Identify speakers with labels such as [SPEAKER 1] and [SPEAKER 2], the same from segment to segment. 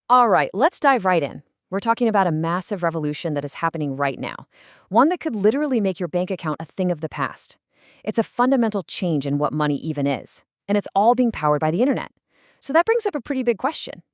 [SPEAKER 1] All right, let's dive right in. We're talking about a massive revolution that is happening right now, one that could literally make your bank account a thing of the past. It's a fundamental change in what money even is, and it's all being powered by the internet. So that brings up a pretty big question.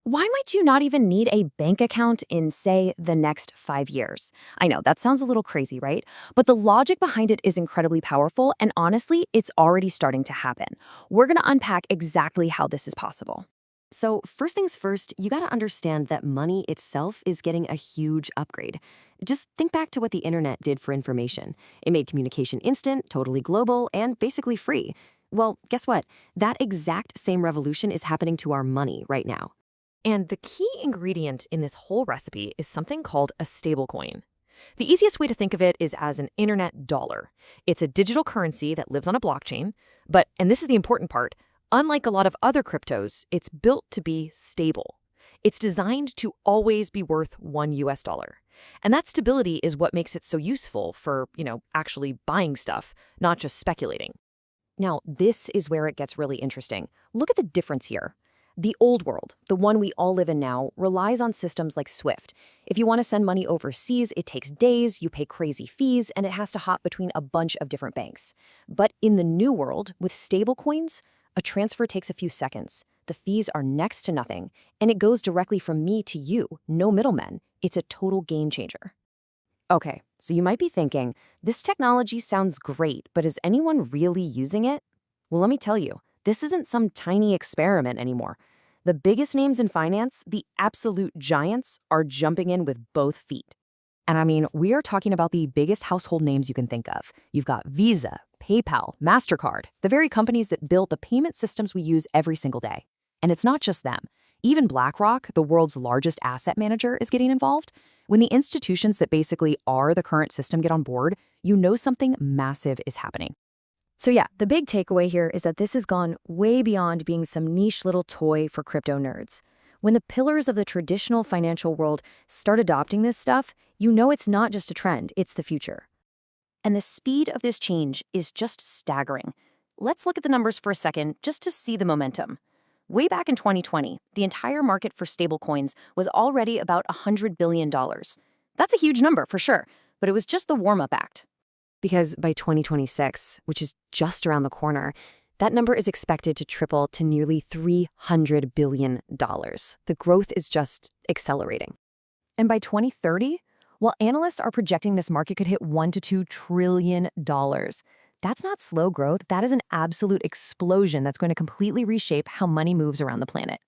[SPEAKER 1] Why might you not even need a bank account in, say, the next 5 years? I know, that sounds a little crazy, right? But the logic behind it is incredibly powerful, and honestly, it's already starting to happen. We're going to unpack exactly how this is possible.
[SPEAKER 2] So first things first, you gotta understand that money itself is getting a huge upgrade. Just think back to what the internet did for information. It made communication instant, totally global, and basically free. Well, guess what? That exact same revolution is happening to our money right now.
[SPEAKER 3] And the key ingredient in this whole recipe is something called a stablecoin. The easiest way to think of it is as an internet dollar. It's a digital currency that lives on a blockchain, but, and this is the important part, unlike a lot of other cryptos, it's built to be stable. It's designed to always be worth $1. And that stability is what makes it so useful for, actually buying stuff, not just speculating.
[SPEAKER 1] Now, this is where it gets really interesting. Look at the difference here. The old world, the one we all live in now, relies on systems like SWIFT. If you want to send money overseas, it takes days, you pay crazy fees, and it has to hop between a bunch of different banks. But in the new world, with stablecoins, a transfer takes a few seconds. The fees are next to nothing, and it goes directly from me to you, no middlemen. It's a total game changer. Okay, so you might be thinking, this technology sounds great, but is anyone really using it? Well, let me tell you, this isn't some tiny experiment anymore. The biggest names in finance, the absolute giants, are jumping in with both feet. And I mean, we are talking about the biggest household names you can think of. You've got Visa, PayPal, MasterCard, the very companies that build the payment systems we use every single day. And it's not just them. Even BlackRock, the world's largest asset manager, is getting involved. When the institutions that basically are the current system get on board, you know something massive is happening. So yeah, the big takeaway here is that this has gone way beyond being some niche little toy for crypto nerds. When the pillars of the traditional financial world start adopting this stuff, you know it's not just a trend, it's the future. And the speed of this change is just staggering. Let's look at the numbers for a second just to see the momentum. Way back in 2020, the entire market for stablecoins was already about $100 billion. That's a huge number for sure, but it was just the warm-up act. Because by 2026, which is just around the corner, that number is expected to triple to nearly $300 billion. The growth is just accelerating. And by 2030, while analysts are projecting this market could hit $1 to $2 trillion, that's not slow growth, that is an absolute explosion that's going to completely reshape how money moves around the planet.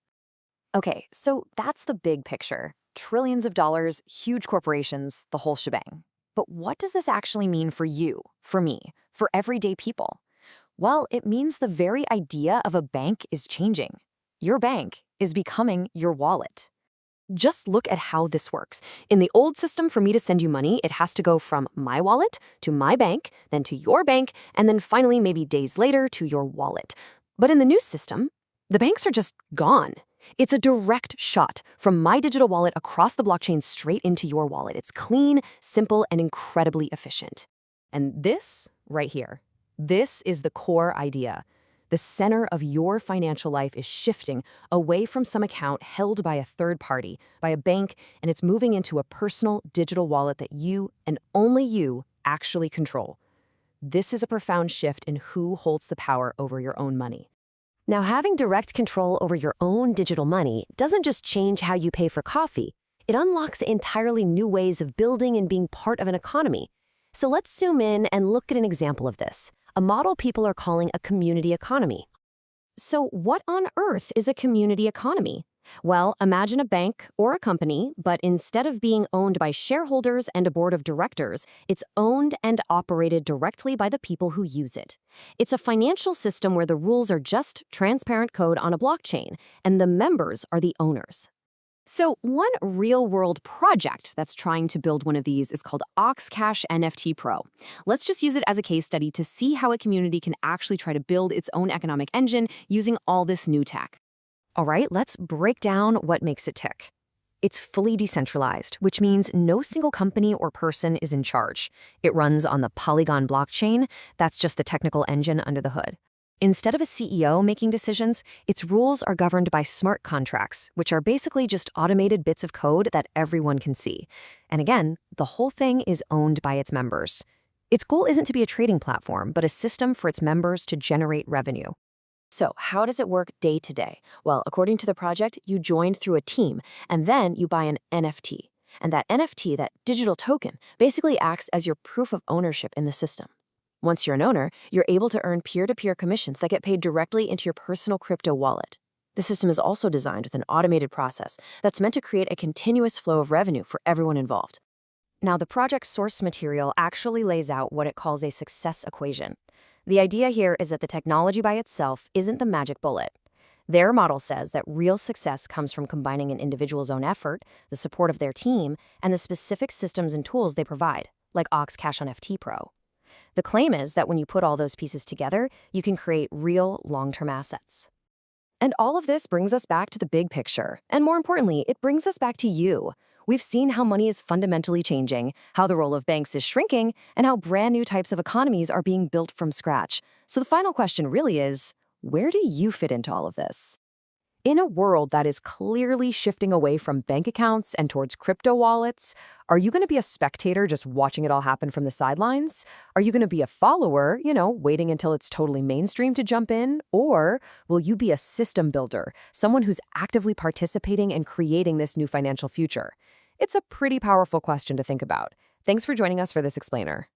[SPEAKER 1] Okay, so that's the big picture. Trillions of dollars, huge corporations, the whole shebang. But what does this actually mean for you, for me, for everyday people? Well, it means the very idea of a bank is changing. Your bank is becoming your wallet. Just look at how this works. In the old system, for me to send you money, it has to go from my wallet to my bank, then to your bank, and then finally, maybe days later, to your wallet. But in the new system, the banks are just gone. It's a direct shot from my digital wallet across the blockchain straight into your wallet. It's clean, simple, and incredibly efficient.
[SPEAKER 3] And this, right here, this is the core idea. The center of your financial life is shifting away from some account held by a third party, by a bank, and it's moving into a personal digital wallet that you, and only you, actually control. This is a profound shift in who holds the power over your own money.
[SPEAKER 2] Now, having direct control over your own digital money doesn't just change how you pay for coffee. It unlocks entirely new ways of building and being part of an economy. So let's zoom in and look at an example of this, a model people are calling a community economy.
[SPEAKER 1] So what on earth is a community economy? Well, imagine a bank or a company, but instead of being owned by shareholders and a board of directors, it's owned and operated directly by the people who use it. It's a financial system where the rules are just transparent code on a blockchain, and the members are the owners. So one real-world project that's trying to build one of these is called Oxcash NFT Pro. Let's just use it as a case study to see how a community can actually try to build its own economic engine using all this new tech. All right, let's break down what makes it tick. It's fully decentralized, which means no single company or person is in charge. It runs on the Polygon Blockchain. That's just the technical engine under the hood. Instead of a CEO making decisions, its rules are governed by smart contracts, which are basically just automated bits of code that everyone can see. And again, the whole thing is owned by its members. Its goal isn't to be a trading platform, but a system for its members to generate revenue.
[SPEAKER 2] So, how does it work day to day? Well, according to the project, you join through a team, and then you buy an NFT. And that NFT, that digital token, basically acts as your proof of ownership in the system. Once you're an owner, you're able to earn peer-to-peer commissions that get paid directly into your personal crypto wallet. The system is also designed with an automated process that's meant to create a continuous flow of revenue for everyone involved.
[SPEAKER 1] Now, the project source material actually lays out what it calls a success equation. The idea here is that the technology by itself isn't the magic bullet. Their model says that real success comes from combining an individual's own effort, the support of their team, and the specific systems and tools they provide, like Ox Cash on FT Pro. The claim is that when you put all those pieces together, you can create real long-term assets. And all of this brings us back to the big picture. And more importantly, it brings us back to you. We've seen how money is fundamentally changing, how the role of banks is shrinking, and how brand new types of economies are being built from scratch. So the final question really is, where do you fit into all of this? In a world that is clearly shifting away from bank accounts and towards crypto wallets, are you going to be a spectator just watching it all happen from the sidelines? Are you going to be a follower, waiting until it's totally mainstream to jump in? Or will you be a system builder, someone who's actively participating and creating this new financial future? It's a pretty powerful question to think about. Thanks for joining us for this explainer.